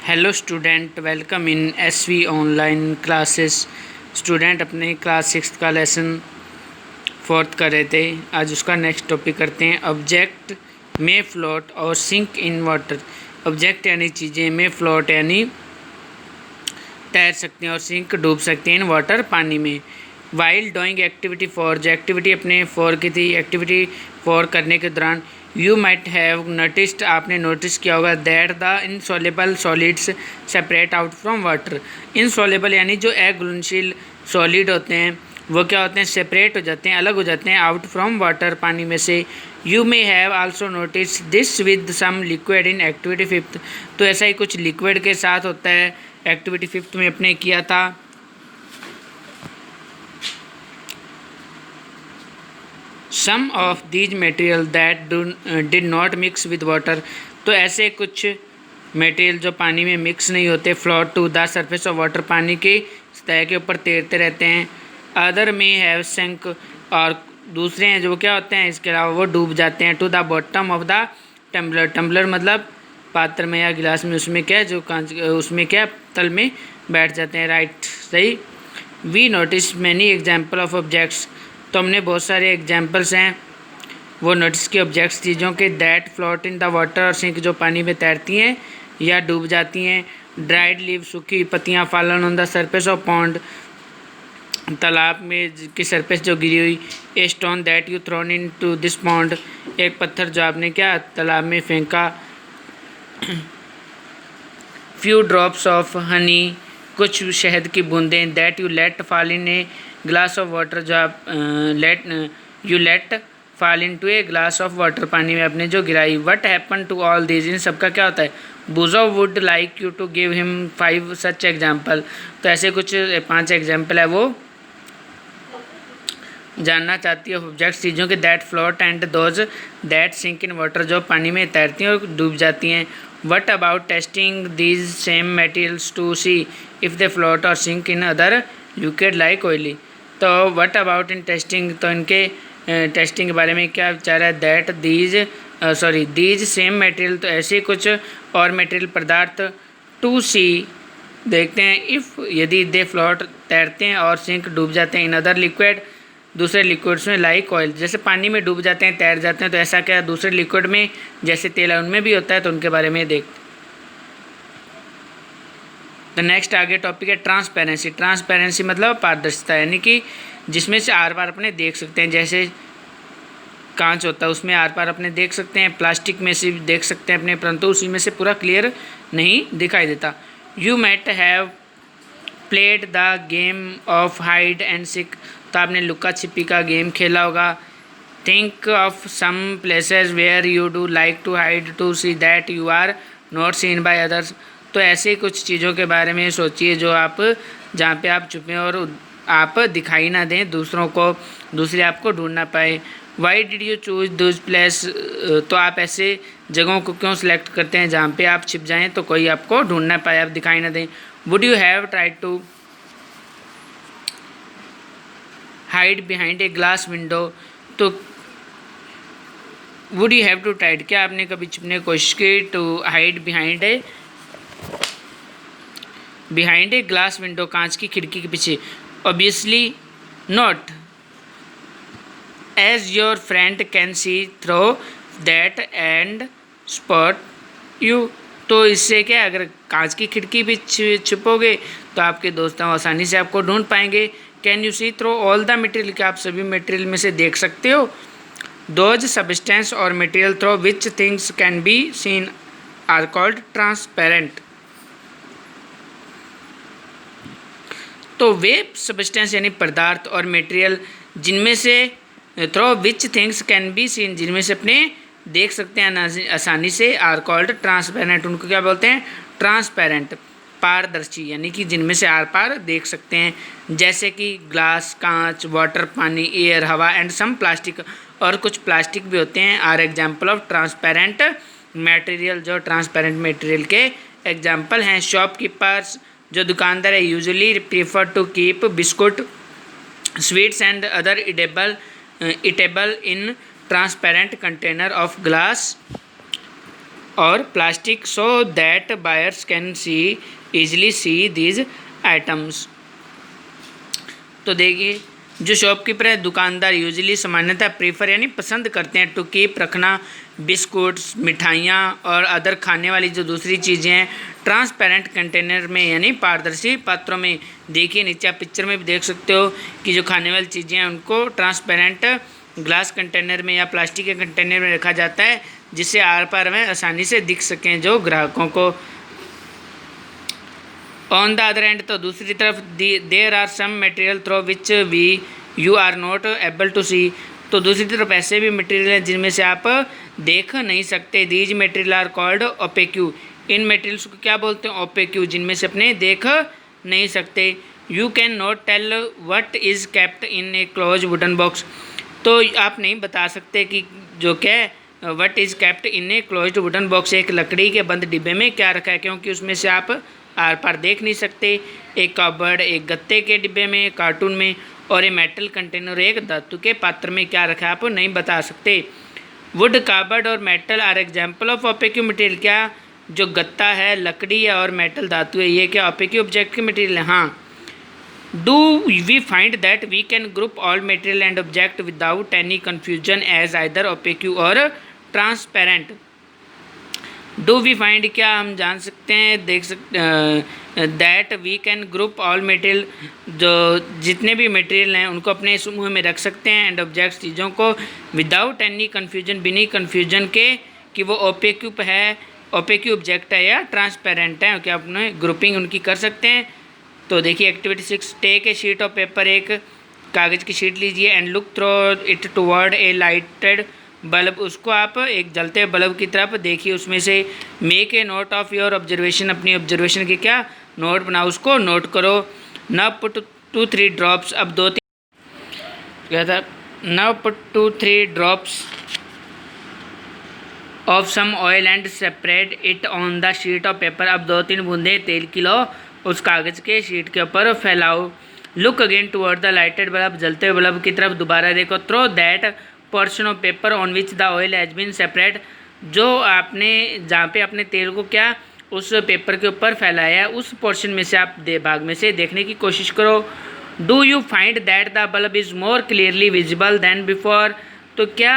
Hello student, welcome in SV online classes. Student अपने class 6 का lesson 4 कर रहे थे। आज उसका नेक्स्ट टॉपिक करते हैं। ऑब्जेक्ट में फ्लोट और सिंक इन वाटर। ऑब्जेक्ट यानी चीज़ें, में फ्लोट यानी तैर सकते हैं और सिंक डूब सकते हैं इन वाटर पानी में। वाइल डूइंग एक्टिविटी 4, जो एक्टिविटी अपने 4 की थी, एक्टिविटी 4 करने के दौरान यू माइट हैव नोटिस्ड, आपने नोटिस किया होगा, that the insoluble solids separate out from water. Insoluble यानी जो अघुलनशील सॉलिड होते हैं वो क्या होते हैं, सेपरेट हो जाते हैं, अलग हो जाते हैं आउट फ्रॉम वाटर, पानी में से। You may have also notice this with some liquid in activity 5, तो ऐसा ही कुछ लिक्विड के साथ होता है। एक्टिविटी 5 में अपने किया था। Some of these material that did not mix with water, तो ऐसे कुछ मटेरियल जो पानी में मिक्स नहीं होते, float to the surface of water, पानी की सतह के ऊपर तैरते रहते हैं। अदर में हैव सिंक, और दूसरे हैं जो क्या होते हैं इसके अलावा वो डूब जाते हैं। To the bottom of the tumbler, tumbler मतलब पात्र में या गिलास में, उसमें क्या जो कांच, उसमें क्या तल में बैठ जाते हैं। राइट, सही। We notice many example of objects, तो हमने बहुत सारे एग्जाम्पल्स हैं वो नोटिस के ऑब्जेक्ट्स, चीज़ों के, that float in the water, और सिंक जो पानी में तैरती हैं या डूब जाती हैं। ड्राइड लीव, सूखी पत्तियाँ, fallen on the surface of pond, तालाब में की सरफेस जो गिरी हुई। A stone that you thrown into this pond, एक पत्थर जो आपने क्या तालाब में फेंका। फ्यू ड्रॉप्स ऑफ हनी, कुछ शहद की बूंदें। That you let fall in a glass of water, जो आप you let fall into a glass of water, पानी में आपने जो गिराई। What happen to all these, इन सबका क्या होता है। Boojho would like you to give him 5 such example, तो ऐसे कुछ 5 एग्जाम्पल है वो जानना चाहती है। ऑब्जेक्ट्स चीज़ों के, that float and those that sink in water, जो पानी में तैरती हैं और डूब जाती हैं। What about testing these same materials to see if they float और sink in other liquid like oily, तो वट अबाउट इन टेस्टिंग, तो इनके टेस्टिंग के बारे में क्या विचार है। दैट दीज सेम मटेरियल, तो ऐसे कुछ और मटेरियल पदार्थ, टू सी देखते हैं, इफ़ यदि दे फ्लोट तैरते हैं और सिंक डूब जाते हैं इन अदर लिक्विड दूसरे लिक्विड्स में, लाइक ऑयल, जैसे पानी में डूब जाते हैं तैर जाते हैं, तो ऐसा क्या दूसरे लिक्विड में जैसे तेल है उनमें भी होता है, तो उनके बारे में देखते। तो नेक्स्ट आगे टॉपिक है ट्रांसपेरेंसी। ट्रांसपेरेंसी मतलब पारदर्शिता, यानी कि जिसमें से आर पार अपने देख सकते हैं। जैसे कांच होता है उसमें आर पार अपने देख सकते हैं, प्लास्टिक में से देख सकते हैं अपने, परंतु उसी में से पूरा क्लियर नहीं दिखाई देता। You might have played the game of hide and seek, तो आपने लुका छिपी का गेम खेला होगा। Think of some places where you do like to hide to see that you are not seen by others, तो ऐसे कुछ चीज़ों के बारे में सोचिए जो आप, जहाँ पे आप छुपें और आप दिखाई ना दें दूसरों को, दूसरे आपको ढूंढ ना पाए। Why did you choose Dooj place, तो आप ऐसे जगहों को क्यों सिलेक्ट करते हैं जहाँ पे आप छिप जाएं तो कोई आपको ढूंढ ना पाए, आप दिखाई ना दें। Would you have tried to hide behind a glass window, तो would you have to tried, क्या आपने कभी छुपने की कोशिश की, to hide behind a glass window, कांच की खिड़की के पीछे। Obviously not, as your friend can see through that and spot you, तो इससे क्या है, अगर कांच की खिड़की भी छुपोगे तो आपके दोस्त आसानी से आपको ढूंढ पाएंगे। Can you see through all the material, क्या आप सभी मटेरियल में से देख सकते हो। दोज सब्सटेंस और material through which things can be seen are called transparent, तो वे सब्सटेंस यानी पदार्थ और मटेरियल जिनमें से through which things can be seen, जिनमें से अपने देख सकते हैं आसानी से, आर कॉल्ड ट्रांसपेरेंट, उनको क्या बोलते हैं, ट्रांसपेरेंट, पारदर्शी, यानी कि जिनमें से आर पार देख सकते हैं। जैसे कि ग्लास, कांच, वाटर पानी, एयर हवा, एंड सम प्लास्टिक, और कुछ प्लास्टिक भी होते हैं, are example of transparent material, जो ट्रांसपेरेंट मटेरियल के एग्जाम्पल हैं। शॉपकीपर्स, जो दुकानदार है, usually prefer to keep biscuit, sweets and other eatable in transparent container of glass और plastic so that buyers can easily see these items. तो देखिए जो शॉपकीपर है, दुकानदार यूजली सामान्यतः प्रीफर यानी पसंद करते हैं टू कीप रखना बिस्कुट्स, मिठाइयाँ और अदर खाने वाली जो दूसरी चीज़ें हैं ट्रांसपेरेंट कंटेनर में यानी पारदर्शी पात्रों में। देखिए नीचे आप पिक्चर में भी देख सकते हो कि जो खाने वाली चीज़ें हैं उनको ट्रांसपेरेंट ग्लास कंटेनर में या प्लास्टिक के कंटेनर में रखा जाता है, जिससे आर पार में आसानी से दिख सकें जो ग्राहकों को। ऑन द अदर एंड, तो दूसरी तरफ there are some material through which you are not able to see. तो दूसरी तरफ ऐसे भी मटेरियल हैं जिनमें से आप देख नहीं सकते। These material are called opaque. इन मटेरियल्स को क्या बोलते हैं? ओपेक्यू, जिनमें से अपने देख नहीं सकते। You can not tell what is kept in a close wooden box. तो आप नहीं बता सकते कि जो क्या what is kept in a closed wooden box, एक लकड़ी के बंद डिब्बे में क्या रखा है, क्योंकि उसमें से आप आर पार देख नहीं सकते। एक कबर्ड, एक गत्ते के डिब्बे में, कार्टून में, और ए मेटल कंटेनर, एक धातु के पात्र में क्या रखा है आप नहीं बता सकते। वुड, कबर्ड और metal are example of opaque material. क्या जो गत्ता है, लकड़ी है और मेटल धातु है, ये क्या ओपेक्यू ऑब्जेक्ट के मटेरियल है? हाँ। Do we find that we can group all material and object without any confusion as either opaque और ट्रांसपेरेंट। डू वी फाइंड, क्या हम जान सकते हैं, देख सकते that we can group all material, जो जितने भी मटेरियल हैं उनको अपने समूह में रख सकते हैं, एंड ऑब्जेक्ट्स चीज़ों को, विदाउट एनी कन्फ्यूजन, बिना कन्फ्यूजन के कि वो ओपेक्यू है, ओपेक्यू ऑब्जेक्ट है या ट्रांसपेरेंट है, क्या अपने ग्रुपिंग उनकी कर सकते हैं। तो देखिए activity 6, take a sheet of paper, एक कागज़ की शीट लीजिए, and look through it toward a lighted bulb, उसको आप एक जलते बल्ब की तरफ देखिए, उसमें से make a note of your observation, अपनी ऑब्जर्वेशन के क्या नोट बनाओ, उसको नोट करो। न पुट 2-3 ड्रॉप्स, अब 2-3 क्या था, न put 2-3 drops of some oil and separate it on the sheet of paper, अब 2-3 बूंदे तेल की लो, उस कागज़ के शीट के ऊपर फैलाओ। Look again toward the lighted bulb, जलते हुए बल्ब की तरफ दोबारा देखो। Through that portion of paper on which the oil has been separate, जो आपने जहाँ पे अपने तेल को क्या उस पेपर के ऊपर फैलाया है, उस पोर्शन में से आप भाग में से देखने की कोशिश करो। Do you find that the bulb is more clearly visible then before, तो क्या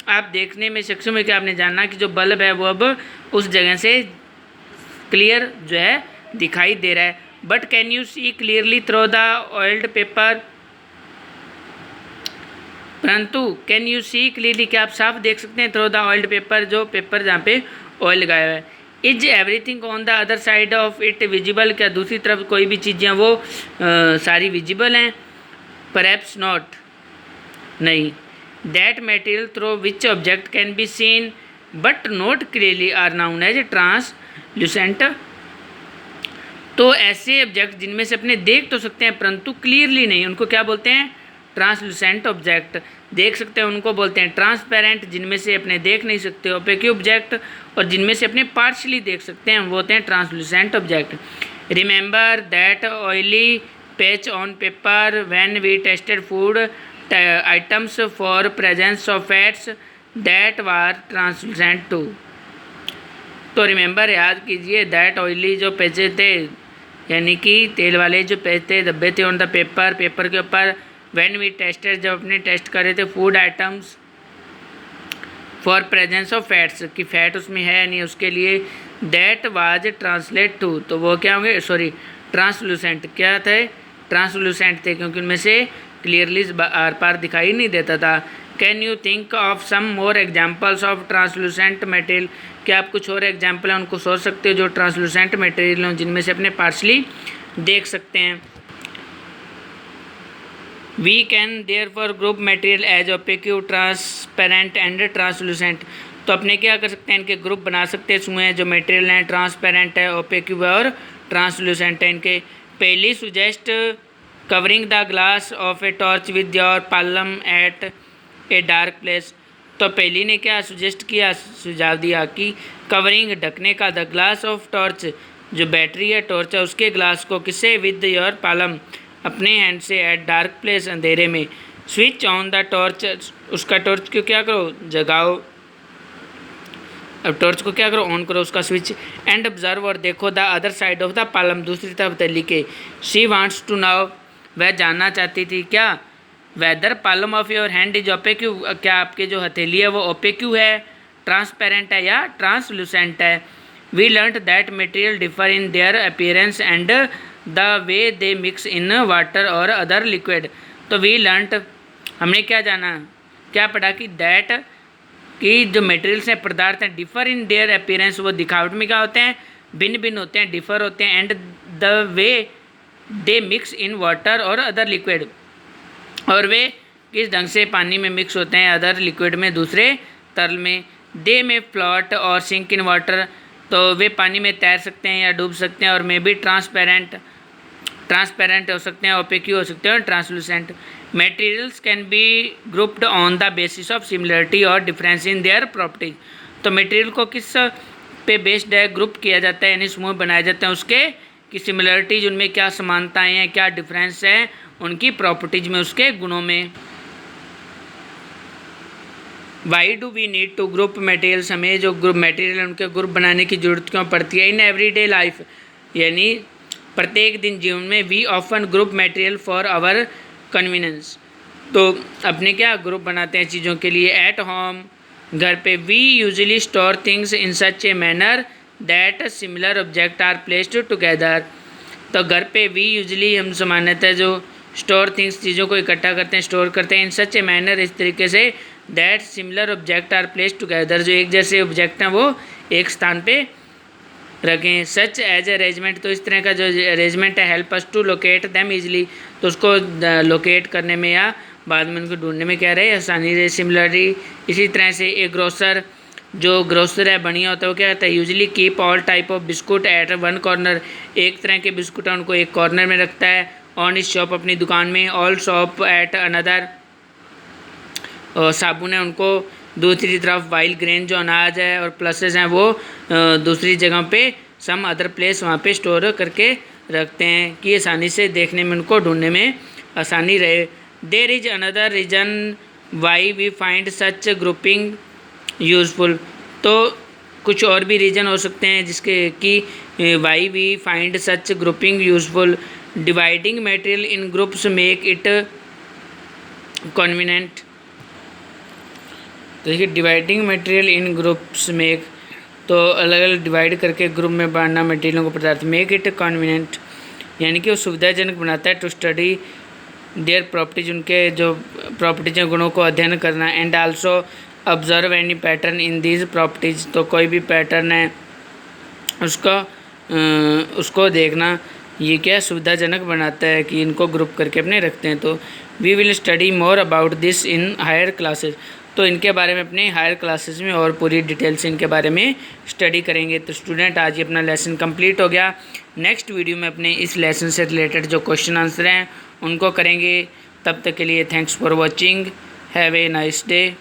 आप देखने में सक्षम है कि आपने जाना कि जो बल्ब है वो अब उस जगह से क्लियर जो है दिखाई दे रहा है। But can you see clearly through the oiled paper, परंतु कैन यू सी क्लियरली, क्या आप साफ देख सकते हैं थ्रू द ऑयल्ड पेपर, जो पेपर जहाँ पे ऑयल लगाया हुआ है। Is everything on the other side of it visible, क्या दूसरी तरफ कोई भी चीज़ें वो सारी विजिबल हैं? परहैप्स नॉट, नहीं। That material through which object can be seen but not clearly are known as translucent, तो ऐसे ऑब्जेक्ट जिनमें से अपने देख तो सकते हैं परंतु क्लियरली नहीं, उनको क्या बोलते हैं? Translucent object. देख सकते हैं उनको बोलते हैं ट्रांसपेरेंट, जिनमें से अपने देख नहीं सकते ओपेक्यू ऑब्जेक्ट, और जिनमें से अपने पार्शली देख सकते हैं वो होते हैं translucent object. Remember that oily patch on paper when we tested food items for presence of fats that were translucent too. तो रिमेंबर, याद कीजिए, दैट ऑयली जो पैचे थे यानी कि तेल वाले जो पेज थे, धब्बे थे ऑन द पेपर, पेपर के ऊपर, व्हेन वी टेस्टेड, जब अपने टेस्ट कर रहे थे food items for presence of fats, कि फैट उसमें है नहीं, उसके लिए दैट वाज ट्रांसलेट टू, तो वो क्या होंगे, सॉरी ट्रांसलूसेंट, क्या थे? ट्रांसलूसेंट थे, क्योंकि उनमें से क्लियरली आर पार दिखाई नहीं देता था। Can you think of some more examples of translucent material, क्या आप कुछ और एग्जाम्पल हैं उनको सोच सकते हो जो ट्रांसलूसेंट मटेरियल हों, जिनमें से अपने पार्शली देख सकते हैं। We can therefore group material as opaque, transparent and translucent, तो अपने क्या कर सकते हैं, इनके ग्रुप बना सकते हैं समूह जो मटेरियल हैं, ट्रांसपेरेंट है, ओपेक्यू है और ट्रांसलूसेंट है। इनके Paheli suggest covering the glass of a torch with your palm at a dark place, तो पहली ने क्या सजेस्ट किया, सुझाव दिया कि कवरिंग, ढकने का, द ग्लास ऑफ टॉर्च, जो बैटरी है टॉर्च है उसके ग्लास को, किससे? विद योर पालम, अपने हैंड से, एट डार्क प्लेस, अंधेरे में। स्विच ऑन द टॉर्च, उसका टॉर्च को क्या करो, जगाओ। अब टॉर्च को क्या करो, ऑन करो उसका स्विच, एंड ऑब्जर्व और देखो the other side of the Palam, दूसरी तरफ तली के। शी वांट्स टू नाउ, वह जानना चाहती थी क्या, whether palm of your hand is opaque, क्या आपके जो हथेली है वो ओपेक्यू है, ट्रांसपेरेंट है या ट्रांसलूसेंट है। We learned that material differ in their appearance and the way they mix in water और अदर लिक्विड। तो वी लर्नड, हमने क्या जाना, क्या पढ़ा कि दैट, कि जो मटेरियल्स हैं, पदार्थ हैं, डिफर इन देयर अपीयरेंस, वो दिखावट में क्या होते हैं, भिन्न भिन्न होते हैं, डिफर होते हैं, and the way they mix in water और अदर लिक्विड, और वे किस ढंग से पानी में मिक्स होते हैं, अदर लिक्विड में, दूसरे तरल में। दे में फ्लोट और सिंक इन वाटर, तो वे पानी में तैर सकते हैं या डूब सकते हैं, और मे बी ट्रांसपेरेंट हो सकते हैं, ओपेक्यू हो सकते हैं, और translucent. Materials can be grouped on the basis of similarity और डिफरेंस इन देयर प्रॉपर्टीज। तो मटेरियल को किस पे बेस्ड है, ग्रुप किया जाता है, यानी समूह बनाए जाते हैं उसके कि सिमिलरिटीज, उनमें क्या समानताएं हैं, क्या डिफरेंस है उनकी प्रॉपर्टीज में, उसके गुणों में। Why do we need to group materials, हमें जो ग्रुप मटेरियल उनके ग्रुप बनाने की जरूरत क्यों पड़ती है। इन एवरीडे लाइफ, यानी प्रत्येक दिन जीवन में। We often group material for our convenience, तो अपने क्या ग्रुप बनाते हैं चीज़ों के लिए। एट होम, घर पे। We usually store things in such a manner that similar object are placed together. तो घर पे वी यूजली, हम सामान्यतः जो स्टोर थिंग्स, चीज़ों को इकट्ठा करते हैं, स्टोर करते हैं, इन सच ए मैनर, इस तरीके से, that similar object are placed together, जो एक जैसे ऑब्जेक्ट हैं वो एक स्थान पे रखें। सच एज अरेंजमेंट, तो इस तरह का जो अरेंजमेंट है, help us to locate them easily, तो उसको लोकेट करने में या बाद में उनको ढूंढने में क्या रहे, आसानी रहे। सिमिलरली, इसी तरह से एक ग्रोसर, जो ग्रोसर है बढ़िया होता है, वो क्या करता है, usually keep all type of biscuit at one corner, एक तरह के बिस्कुट है उनको एक कॉर्नर में रखता है। ऑन इस शॉप, अपनी दुकान में। ऑल शॉप एट अनदर, साबुन है उनको दूसरी तरफ। वाइल ग्रेन, जो अनाज है और प्लसेस हैं वो दूसरी जगह पे, सम अदर प्लेस, वहाँ पे स्टोर करके रखते हैं कि आसानी से देखने में, उनको ढूंढने में आसानी रहे। There is another reason why we find such grouping useful, तो कुछ और भी रीज़न हो सकते हैं जिसके कि why we find such grouping useful. Dividing material in groups make it convenient, तो देखिए dividing material in groups make, तो अलग अलग डिवाइड करके ग्रुप में बांटना मटेरियलों को, पदार्थ। मेक इट कन्वीनिएंट, यानी कि वो सुविधाजनक बनाता है। टू स्टडी देयर प्रॉपर्टीज, उनके जो प्रॉपर्टीज हैं, गुणों को अध्ययन करना। And also observe any pattern in these properties, तो कोई भी पैटर्न है उसको देखना, ये क्या सुविधाजनक बनाता है कि इनको ग्रुप करके अपने रखते हैं। तो we will study more about this in higher classes, तो इनके बारे में अपने हायर क्लासेस में और पूरी डिटेल से इनके बारे में स्टडी करेंगे। तो स्टूडेंट, आज ये अपना लेसन कंप्लीट हो गया। नेक्स्ट वीडियो में अपने इस लेसन से रिलेटेड जो क्वेश्चन आंसर हैं उनको करेंगे। तब तक के लिए thanks for watching, have a nice day.